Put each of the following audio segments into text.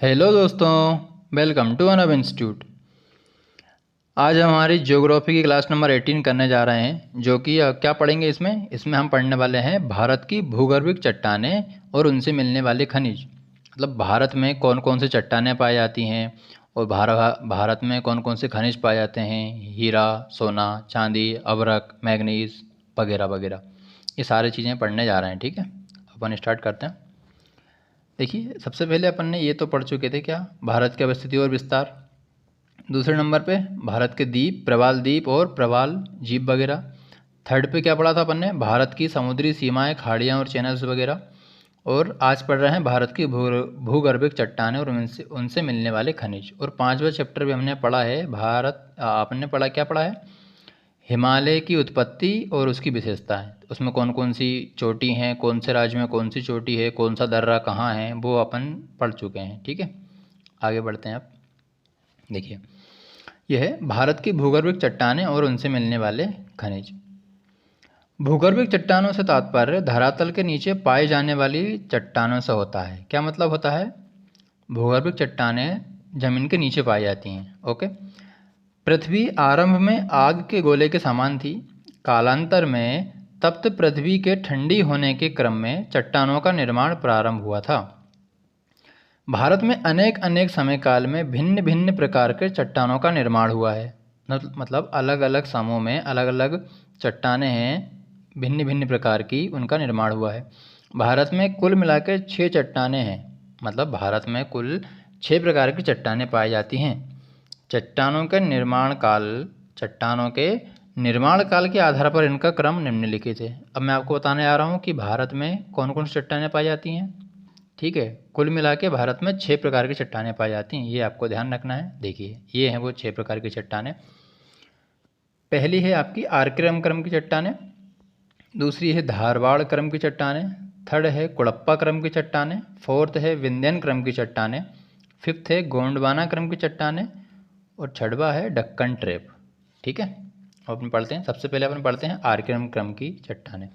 Hello दोस्तों, welcome to Anab institute. आज हम हमारी ज्योग्राफी की क्लास नंबर 18 करने जा रहे हैं, जो कि क्या पढ़ेंगे इसमें हम पढ़ने वाले हैं भारत की भूगर्भिक चट्टानें और उनसे मिलने वाले खनिज। मतलब भारत में कौन कौन से चट्टानें पाई जाती हैं और भारत में कौन कौन से खनिज पाए जाते हैं, हीरा, सोना, चांदी, अभ्रक, मैग्नीज वगैरह वगैरह। ये सारी चीज़ें पढ़ने जा रहे हैं। ठीक है, अपन स्टार्ट करते हैं। देखिए, सबसे पहले अपन ने ये तो पढ़ चुके थे, क्या भारत की अवस्थिति और विस्तार। दूसरे नंबर पे भारत के द्वीप, प्रवाल द्वीप और प्रवाल द्वीप वगैरह। थर्ड पे क्या पढ़ा था अपन ने, भारत की समुद्री सीमाएं, खाड़ियाँ और चैनल्स वगैरह। और आज पढ़ रहे हैं भारत की भूगर्भिक चट्टानें और उनसे उनसे मिलने वाले खनिज। और पांचवा चैप्टर भी हमने पढ़ा है आपने पढ़ा, क्या पढ़ा है, हिमालय की उत्पत्ति और उसकी विशेषताएं। उसमें कौन कौन सी चोटी हैं, कौन से राज्य में कौन सी चोटी है, कौन सा दर्रा कहाँ है, वो अपन पढ़ चुके हैं। ठीक है, आगे बढ़ते हैं। अब देखिए, यह है भारत की भूगर्भिक चट्टानें और उनसे मिलने वाले खनिज। भूगर्भिक चट्टानों से तात्पर्य धरातल के नीचे पाई जाने वाली चट्टानों से होता है। क्या मतलब होता है, भूगर्भिक चट्टानें जमीन के नीचे पाई जाती हैं। ओके। पृथ्वी आरंभ में आग के गोले के समान थी। कालांतर में तप्त पृथ्वी के ठंडी होने के क्रम में चट्टानों का निर्माण प्रारंभ हुआ था। भारत में अनेक अनेक समय काल में भिन्न भिन्न प्रकार के चट्टानों का निर्माण हुआ है। मतलब अलग अलग समूह में अलग अलग चट्टानें हैं, भिन्न भिन्न प्रकार की उनका निर्माण हुआ है। भारत में कुल मिलाकर 6 चट्टानें हैं। मतलब भारत में कुल 6 प्रकार की चट्टानें पाई जाती हैं। चट्टानों के निर्माण काल के आधार पर इनका क्रम निम्नलिखित है। अब मैं आपको बताने आ रहा हूँ कि भारत में कौन कौन सी चट्टानें पाई जाती हैं। ठीक है, कुल मिला के भारत में 6 प्रकार की चट्टानें पाई जाती हैं, ये आपको ध्यान रखना है। देखिए, ये हैं वो 6 प्रकार की चट्टानें। पहली है आपकी आर्कियन क्रम की चट्टानें। दूसरी है धारवाड़ क्रम की चट्टानें। थर्ड है कुड़प्पा क्रम की चट्टानें। फोर्थ है विंध्यन क्रम की चट्टानें। फिफ्थ है गोंडवाना क्रम की चट्टानें। और छठवा है डक्कन ट्रेप। ठीक है, अब अपन पढ़ते हैं। सबसे पहले अपन पढ़ते हैं आर्कियन क्रम की चट्टानें।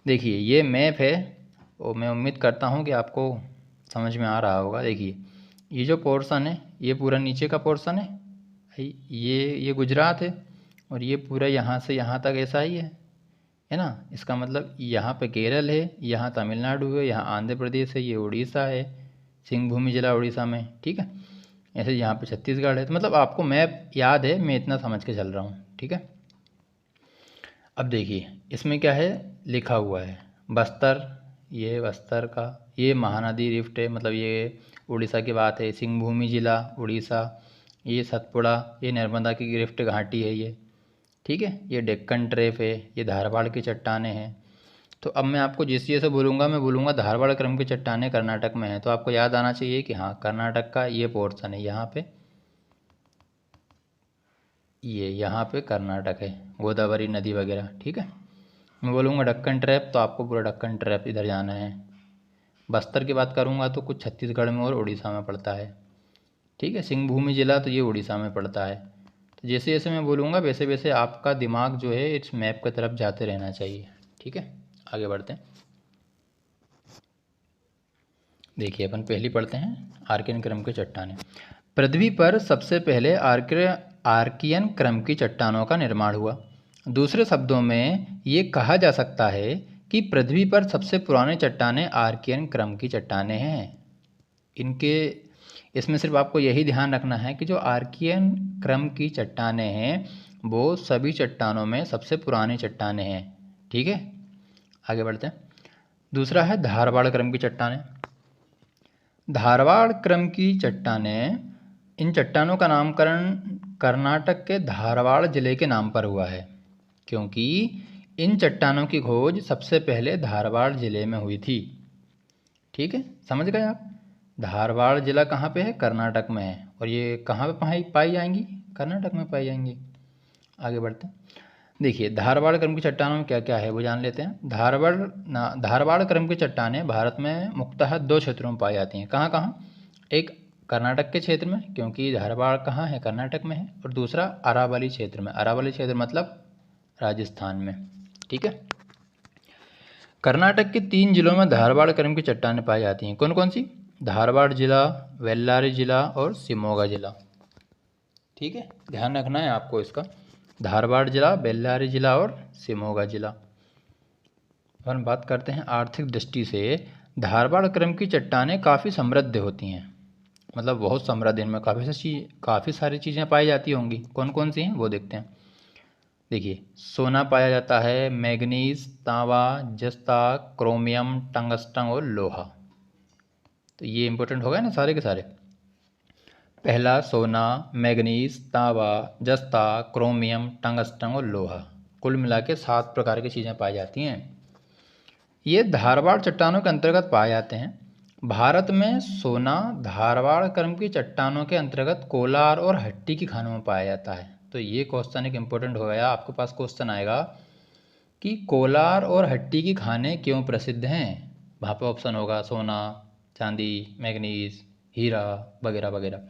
देखिए, ये मैप है और मैं उम्मीद करता हूँ कि आपको समझ में आ रहा होगा। देखिए, ये जो पोर्शन है, ये पूरा नीचे का पोर्शन है, ये गुजरात है, और ये पूरा यहाँ से यहाँ तक ऐसा ही है ना। इसका मतलब यहाँ पे केरल है, यहाँ तमिलनाडु है, यहाँ आंध्र प्रदेश है, ये उड़ीसा है, सिंहभूमि जिला उड़ीसा में। ठीक है, ऐसे यहाँ पे छत्तीसगढ़ है। तो मतलब आपको मैप याद है, मैं इतना समझ के चल रहा हूँ। ठीक है, अब देखिए इसमें क्या है लिखा हुआ है, बस्तर, ये बस्तर का ये महानदी रिफ्ट है, मतलब ये उड़ीसा की बात है। सिंहभूमि जिला उड़ीसा, ये सतपुड़ा, ये नर्मदा की गिरफ्ट घाटी है ये। ठीक है, ये डेक्कन ट्रेप है, ये धारवाड़ की चट्टानें हैं। तो अब मैं आपको जिस चीज़ से बोलूँगा, मैं बोलूँगा धारवाड़ क्रम की चट्टानें कर्नाटक में है। तो आपको याद आना चाहिए कि हाँ, कर्नाटक का ये पोर्शन है, यहाँ पे ये यहाँ पे कर्नाटक है, गोदावरी नदी वगैरह। ठीक है, मैं बोलूँगा डक्कन ट्रैप, तो आपको पूरा डक्कन ट्रैप इधर जाना है। बस्तर की बात करूँगा तो कुछ छत्तीसगढ़ में और उड़ीसा में पड़ता है। ठीक है, सिंहभूमि जिला तो ये उड़ीसा में पड़ता है। तो जैसे जैसे मैं बोलूँगा वैसे वैसे आपका दिमाग जो है इस मैप की तरफ जाते रहना चाहिए। ठीक है, आगे बढ़ते हैं। देखिए, अपन पहली पढ़ते हैं आर्कियन क्रम की चट्टानें। पृथ्वी पर सबसे पहले आर्कियन क्रम की चट्टानों का निर्माण हुआ। दूसरे शब्दों में ये कहा जा सकता है कि पृथ्वी पर सबसे पुराने चट्टानें आर्कियन क्रम की चट्टानें हैं। इनके इसमें सिर्फ आपको यही ध्यान रखना है कि जो आर्कियन क्रम की चट्टानें हैं वो सभी चट्टानों में सबसे पुरानी चट्टानें हैं। ठीक है, आगे बढ़ते हैं। दूसरा है धारवाड़ क्रम की चट्टानें। धारवाड़ क्रम की चट्टानें, इन चट्टानों का नामकरण कर्नाटक के धारवाड़ जिले के नाम पर हुआ है, क्योंकि इन चट्टानों की खोज सबसे पहले धारवाड़ जिले में हुई थी। ठीक है, समझ गए आप। धारवाड़ जिला कहाँ पे है, कर्नाटक में है, और ये कहाँ पे पाई जाएंगी, कर्नाटक में पाई जाएंगी। आगे बढ़ते हैं। देखिए, धारवाड़ क्रम की चट्टानों में क्या क्या है वो जान लेते हैं। धारवाड़ क्रम की चट्टानें भारत में मुख्यतः 2 क्षेत्रों में पाई जाती हैं। कहाँ कहाँ, एक कर्नाटक के क्षेत्र में, क्योंकि धारवाड़ कहाँ है, कर्नाटक में है। और दूसरा अरावली क्षेत्र में। अरावली क्षेत्र मतलब राजस्थान में। ठीक है, कर्नाटक के 3 जिलों में धारवाड़ क्रम की चट्टानें पाई जाती हैं। कौन कौन सी, धारवाड़ जिला, बेल्लारी जिला और शिमोगा जिला। ठीक है, ध्यान रखना है आपको इसका, धारवाड़ जिला, बेल्लारी जिला और शिमोगा जिला। अपन बात करते हैं आर्थिक दृष्टि से। धारवाड़ क्रम की चट्टानें काफ़ी समृद्ध होती हैं, मतलब बहुत समृद्ध, इनमें काफ़ी सारी चीज़ें पाई जाती होंगी। कौन कौन सी हैं वो देखते हैं। देखिए, सोना पाया जाता है, मैग्नीज, तांबा, जस्ता, क्रोमियम, टंगस्टन और लोहा। तो ये इंपॉर्टेंट हो गया ना सारे के सारे। पहला सोना, मैग्नीज, तांबा, जस्ता, क्रोमियम, टंगस्टन और लोहा, कुल मिला के 7 प्रकार की चीज़ें पाई जाती हैं। ये धारवाड़ चट्टानों के अंतर्गत पाए जाते हैं। भारत में सोना धारवाड़ क्रम की चट्टानों के अंतर्गत कोलार और हट्टी की खानों में पाया जाता है। तो ये क्वेश्चन एक इम्पोर्टेंट हो गया, आपके पास क्वेश्चन आएगा कि कोलार और हट्टी की खाने क्यों प्रसिद्ध हैं। वहाँ पर ऑप्शन होगा सोना, चांदी, मैग्नीज, हीरा वगैरह वगैरह।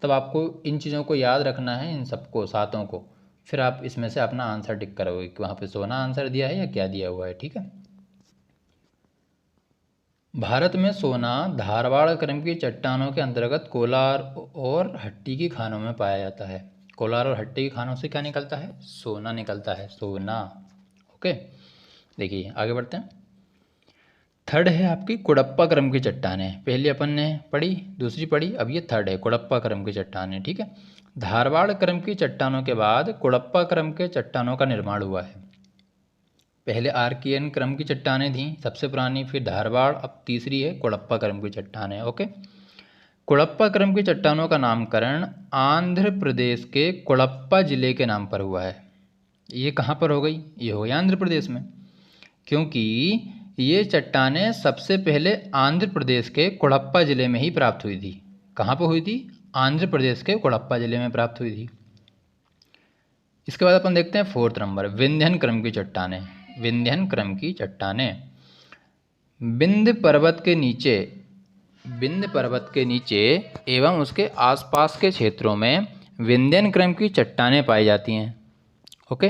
तब आपको इन चीज़ों को याद रखना है, इन सबको 7 को, फिर आप इसमें से अपना आंसर टिक करोगे कि वहाँ पे सोना आंसर दिया है या क्या दिया हुआ है। ठीक है, भारत में सोना धारवाड़ क्रम की चट्टानों के अंतर्गत कोलार और हट्टी की खानों में पाया जाता है। कोलार और हट्टी की खानों से क्या निकलता है? सोना निकलता है, सोना। ओके, देखिए आगे बढ़ते हैं। थर्ड है आपकी कुड़प्पा क्रम की चट्टानें। पहले अपन ने पढ़ी, दूसरी पढ़ी, अब ये थर्ड है कुड़प्पा क्रम की चट्टानें। ठीक है, धारवाड़ क्रम की चट्टानों के बाद कुड़प्पा क्रम के चट्टानों का निर्माण हुआ है। पहले आर्कियन क्रम की चट्टानें थीं सबसे पुरानी, फिर धारवाड़, अब तीसरी है कुड़प्पा क्रम की चट्टानें। ओके, कुड़प्पा क्रम की चट्टानों का नामकरण आंध्र प्रदेश के कुड़प्पा जिले के नाम पर हुआ है। ये कहाँ पर हो गई? ये हो गई आंध्र प्रदेश में, क्योंकि ये चट्टानें सबसे पहले आंध्र प्रदेश के कुड़प्पा जिले में ही प्राप्त हुई थी। कहाँ पर हुई थी? आंध्र प्रदेश के कुड़प्पा जिले में प्राप्त हुई थी। इसके बाद अपन देखते हैं 4th नंबर, विंध्यन क्रम की चट्टानें। विंध्यन क्रम की चट्टानें विंध्य पर्वत के नीचे एवं उसके आसपास के क्षेत्रों में विंध्यन क्रम की चट्टानें पाई जाती हैं। ओके,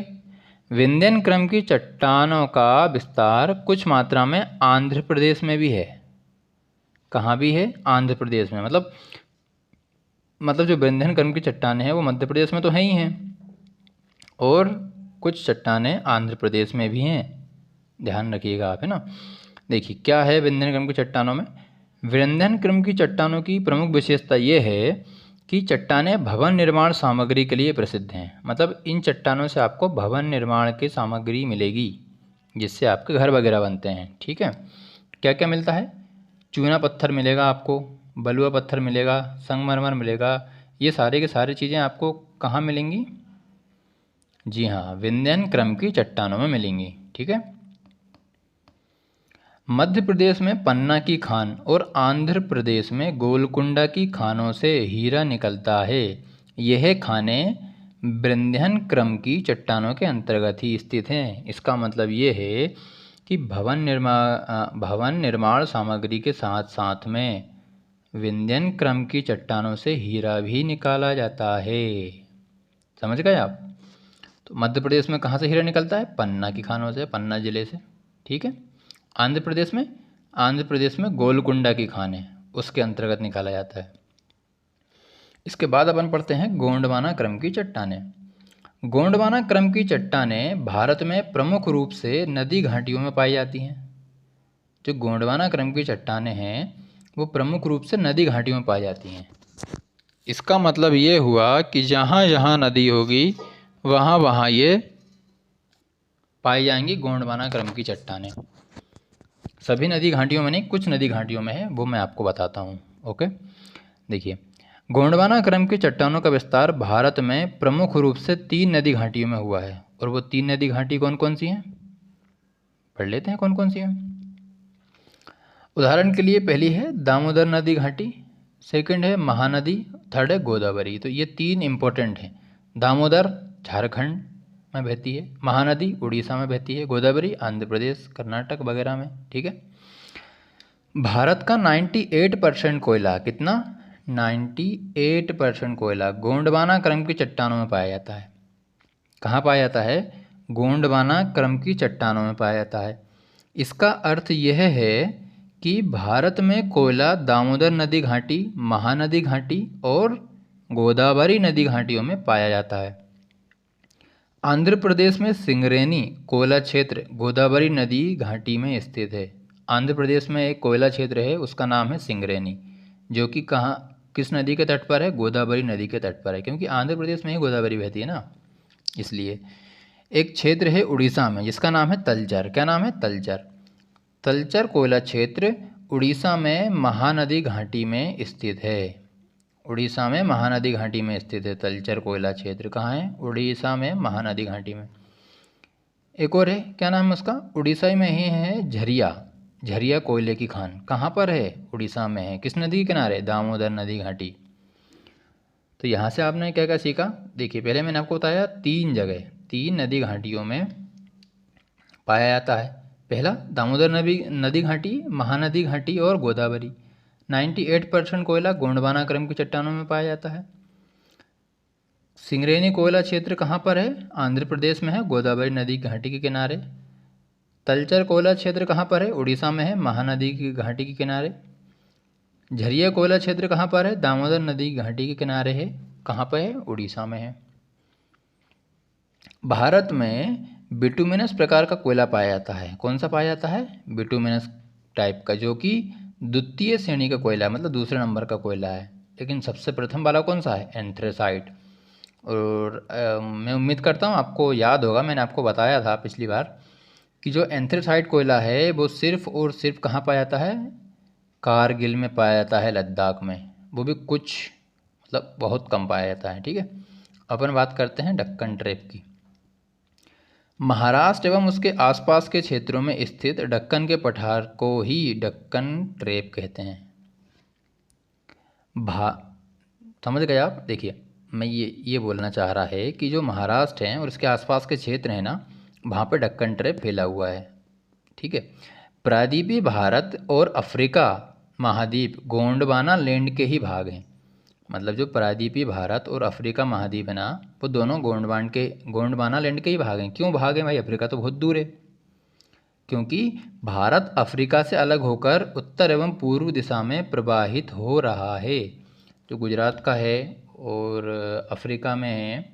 विंध्यन क्रम की चट्टानों का विस्तार कुछ मात्रा में आंध्र प्रदेश में भी है। कहाँ भी है? आंध्र प्रदेश में। मतलब जो विंध्यन क्रम की चट्टानें हैं वो मध्य प्रदेश में तो है ही हैं, और कुछ चट्टानें आंध्र प्रदेश में भी हैं। ध्यान रखिएगा आप, है ना। देखिए क्या है विंध्यन क्रम की चट्टानों में। विंध्यन क्रम की चट्टानों की प्रमुख विशेषता ये है कि चट्टानें भवन निर्माण सामग्री के लिए प्रसिद्ध हैं। मतलब इन चट्टानों से आपको भवन निर्माण की सामग्री मिलेगी, जिससे आपके घर वगैरह बनते हैं। ठीक है, क्या क्या मिलता है? चूना पत्थर मिलेगा आपको, बलुआ पत्थर मिलेगा, संगमरमर मिलेगा। ये सारे के सारी चीज़ें आपको कहाँ मिलेंगी? जी हाँ, विंध्यन क्रम की चट्टानों में मिलेंगी। ठीक है, मध्य प्रदेश में पन्ना की खान और आंध्र प्रदेश में गोलकुंडा की खानों से हीरा निकलता है। यह खानें विंध्यन क्रम की चट्टानों के अंतर्गत ही स्थित हैं। इसका मतलब ये है कि भवन निर्माण सामग्री के साथ साथ में विंध्यन क्रम की चट्टानों से हीरा भी निकाला जाता है। समझ गए आप? तो मध्य प्रदेश में कहाँ से हीरा निकलता है? पन्ना की खानों से, पन्ना जिले से। ठीक है, आंध्र प्रदेश में गोलकुंडा की खान है, उसके अंतर्गत निकाला जाता है। इसके बाद अपन पढ़ते हैं गोंडवाना क्रम की चट्टानें। गोंडवाना क्रम की चट्टानें भारत में प्रमुख रूप से नदी घाटियों में पाई जाती हैं। जो गोंडवाना क्रम की चट्टानें हैं वो प्रमुख रूप से नदी घाटियों में पाई जाती हैं। इसका मतलब ये हुआ कि जहाँ जहाँ नदी होगी वहाँ वहाँ ये पाई जाएंगी गोंडवाना क्रम की चट्टानें। सभी नदी घाटियों में नहीं, कुछ नदी घाटियों में है, वो मैं आपको बताता हूँ। ओके, देखिए गोंडवाना क्रम की चट्टानों का विस्तार भारत में प्रमुख रूप से 3 नदी घाटियों में हुआ है। और वो 3 नदी घाटी कौन कौन सी हैं? पढ़ लेते हैं कौन कौन सी हैं। उदाहरण के लिए पहली है दामोदर नदी घाटी, सेकंड है महानदी, थर्ड है गोदावरी। तो ये 3 इंपॉर्टेंट हैं। दामोदर झारखंड में बहती है, महानदी उड़ीसा में बहती है, गोदावरी आंध्र प्रदेश, कर्नाटक वगैरह में। ठीक है, भारत का 98% कोयला, कितना? 98% कोयला गोंडवाना क्रम की चट्टानों में पाया जाता है। कहाँ पाया जाता है? गोंडवाना क्रम की चट्टानों में पाया जाता है। इसका अर्थ यह है कि भारत में कोयला दामोदर नदी घाटी, महानदी घाटी और गोदावरी नदी घाटियों में पाया जाता है। आंध्र प्रदेश में सिंगरेनी कोयला क्षेत्र गोदावरी नदी घाटी में स्थित है। आंध्र प्रदेश में एक कोयला क्षेत्र है, उसका नाम है सिंगरेनी, जो कि कहाँ, किस नदी के तट पर है? गोदावरी नदी के तट पर है, क्योंकि आंध्र प्रदेश में ही गोदावरी बहती है ना, इसलिए। एक क्षेत्र है उड़ीसा में जिसका नाम है तलचर। क्या नाम है? तलचर। तलचर कोयला क्षेत्र उड़ीसा में महानदी घाटी में स्थित है। उड़ीसा में महानदी घाटी में स्थित है तलचर कोयला क्षेत्र। कहाँ है? उड़ीसा में महानदी घाटी में। एक और है, क्या नाम है उसका? उड़ीसा में ही है झरिया। झरिया कोयले की खान कहाँ पर है? उड़ीसा में है। किस नदी के किनारे? दामोदर नदी घाटी। तो यहाँ से आपने क्या क्या सीखा? देखिए, पहले मैंने आपको बताया 3 जगह, 3 नदी घाटियों में पाया जाता है। पहला दामोदर नदी घाटी, महानदी घाटी और गोदावरी। 98% कोयला गोंडवाना क्रम की चट्टानों में पाया जाता है। सिंगरेनी कोयला क्षेत्र कहाँ पर है? आंध्र प्रदेश में है, गोदावरी नदी घाटी के किनारे। तलचर कोयला क्षेत्र कहाँ पर है? उड़ीसा में है, महानदी की घाटी के किनारे। झरिया कोयला क्षेत्र कहाँ पर है? दामोदर नदी घाटी के किनारे है। कहाँ पर है? उड़ीसा में है। भारत में बिटुमिनस प्रकार का कोयला पाया जाता है। कौन सा पाया जाता है? बिटुमिनस टाइप का, जो कि द्वितीय श्रेणी का कोयला है, मतलब दूसरे नंबर का कोयला है। लेकिन सबसे प्रथम वाला कौन सा है? एंथ्रेसाइट। और मैं उम्मीद करता हूँ आपको याद होगा, मैंने आपको बताया था पिछली बार कि जो एंथ्रेसाइट कोयला है वो सिर्फ और सिर्फ कहाँ पाया जाता है? कारगिल में पाया जाता है, लद्दाख में। वो भी कुछ, मतलब बहुत कम पाया जाता है। ठीक है, अपन बात करते हैं डक्कन ट्रेप की। महाराष्ट्र एवं उसके आसपास के क्षेत्रों में स्थित डक्कन के पठार को ही डक्कन ट्रेप कहते हैं। समझ गए आप? देखिए, मैं ये बोलना चाह रहा है कि जो महाराष्ट्र है और उसके आसपास के क्षेत्र हैं ना, वहाँ पर डक्कन ट्रेप फैला हुआ है। ठीक है, प्रायद्वीपीय भारत और अफ्रीका महाद्वीप गोंडवाना लैंड के ही भाग हैं। मतलब जो प्रायद्वीपीय भारत और अफ्रीका महाद्वीप है ना, वो दोनों गोंडवाना लैंड के ही भाग हैं। क्यों भाग हैं भाई? अफ्रीका तो बहुत दूर है। क्योंकि भारत अफ्रीका से अलग होकर उत्तर एवं पूर्व दिशा में प्रवाहित हो रहा है। जो गुजरात का है और अफ्रीका में है,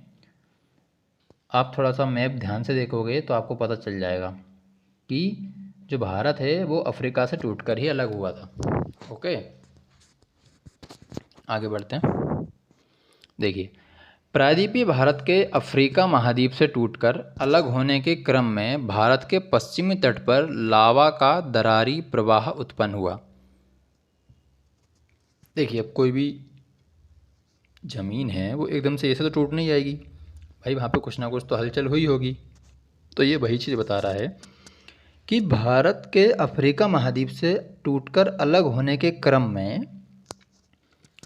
आप थोड़ा सा मैप ध्यान से देखोगे तो आपको पता चल जाएगा कि जो भारत है वो अफ्रीका से टूटकर ही अलग हुआ था। ओके, आगे बढ़ते हैं। देखिए, प्रायद्वीपीय भारत के अफ्रीका महाद्वीप से टूटकर अलग होने के क्रम में भारत के पश्चिमी तट पर लावा का दरारी प्रवाह उत्पन्न हुआ। देखिए, अब कोई भी ज़मीन है वो एकदम से ऐसे तो टूट नहीं जाएगी भाई, वहाँ पे कुछ ना कुछ तो हलचल हुई होगी। तो ये वही चीज़ बता रहा है कि भारत के अफ्रीका महाद्वीप से टूटकर अलग होने के क्रम में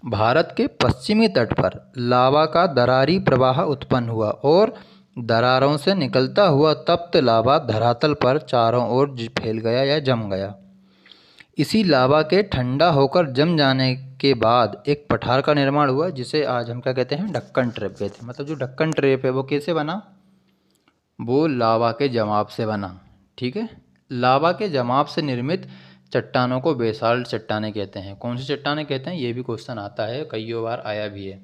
भारत के पश्चिमी तट पर लावा का दरारी प्रवाह उत्पन्न हुआ और दरारों से निकलता हुआ तप्त लावा धरातल पर चारों ओर फैल गया या जम गया। इसी लावा के ठंडा होकर जम जाने के बाद एक पठार का निर्माण हुआ, जिसे आज हम क्या कहते हैं? डक्कन ट्रेप कहते हैं। मतलब जो डक्कन ट्रेप है वो कैसे बना? वो लावा के जमाव से बना। ठीक है, लावा के जमाव से निर्मित चट्टानों को बेसाल्ट चट्टानें कहते हैं। कौन सी चट्टानें कहते हैं? ये भी क्वेश्चन आता है, कई बार आया भी है।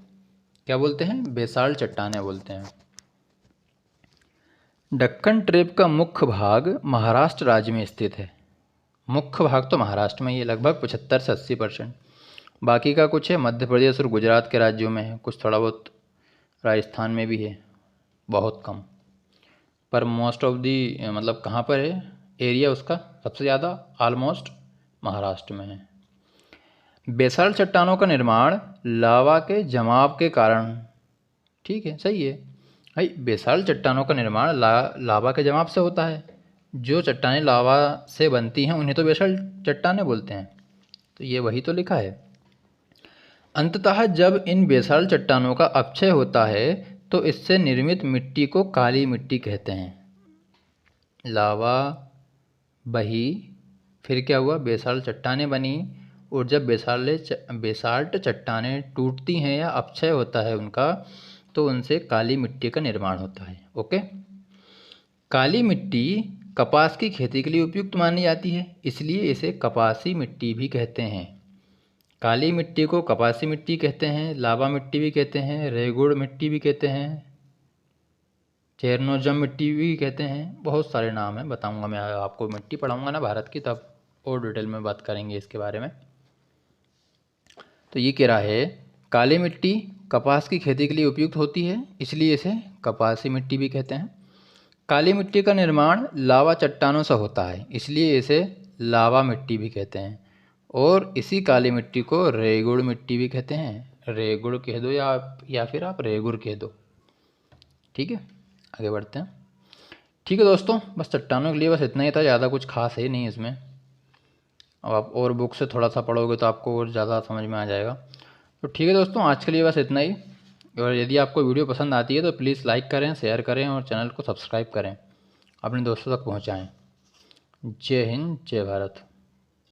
क्या बोलते हैं? बेसाल्ट चट्टानें बोलते हैं। डक्कन ट्रेप का मुख्य भाग महाराष्ट्र राज्य में स्थित है। मुख्य भाग तो महाराष्ट्र में ही है, लगभग 75 से 80%। बाकी का कुछ है मध्य प्रदेश और गुजरात के राज्यों में है, कुछ थोड़ा बहुत राजस्थान में भी है, बहुत कम। पर मोस्ट ऑफ दी मतलब कहाँ पर है एरिया उसका? सबसे ज़्यादा ऑलमोस्ट महाराष्ट्र में है। बेसाल्ट चट्टानों का निर्माण लावा के जमाव के कारण, ठीक है, सही है भाई। बेसाल्ट चट्टानों का निर्माण लावा के जमाव से होता है। जो चट्टानें लावा से बनती हैं उन्हें तो बेसाल्ट चट्टानें बोलते हैं। तो ये वही तो लिखा है। अंततः जब इन बेसाल्ट चट्टानों का अपक्षय होता है तो इससे निर्मित मिट्टी को काली मिट्टी कहते हैं। लावा बही, फिर क्या हुआ? बेसाल्ट चट्टानें बनी, और जब बेसाल्ट चट्टानें टूटती हैं या अपक्षय होता है उनका, तो उनसे काली मिट्टी का निर्माण होता है। ओके, काली मिट्टी कपास की खेती के लिए उपयुक्त मानी जाती है, इसलिए इसे कपासी मिट्टी भी कहते हैं। काली मिट्टी को कपासी मिट्टी कहते हैं, लावा मिट्टी भी कहते हैं, रेगुड़ मिट्टी भी कहते हैं, चेरनोजम मिट्टी भी कहते हैं। बहुत सारे नाम हैं, बताऊंगा मैं आपको। मिट्टी पढ़ाऊंगा ना भारत की, तब और डिटेल में बात करेंगे इसके बारे में। तो ये कह रहा है काली मिट्टी कपास की खेती के लिए उपयुक्त होती है, इसलिए इसे कपासी मिट्टी भी कहते हैं। काली मिट्टी का निर्माण लावा चट्टानों से होता है, इसलिए इसे लावा मिट्टी भी कहते हैं। और इसी काली मिट्टी को रेगुड़ मिट्टी भी कहते हैं। रेगुड़ कह दो या फिर आप रेगुड़ कह दो। ठीक है, आगे बढ़ते हैं। ठीक है दोस्तों, बस चट्टानों के लिए बस इतना ही था, ज़्यादा कुछ खास है नहीं इसमें। अब आप और बुक से थोड़ा सा पढ़ोगे तो आपको और ज़्यादा समझ में आ जाएगा। तो ठीक है दोस्तों, आज के लिए बस इतना ही। और यदि आपको वीडियो पसंद आती है तो प्लीज़ लाइक करें, शेयर करें और चैनल को सब्सक्राइब करें, अपने दोस्तों तक पहुँचाएँ। जय हिंद, जय भारत।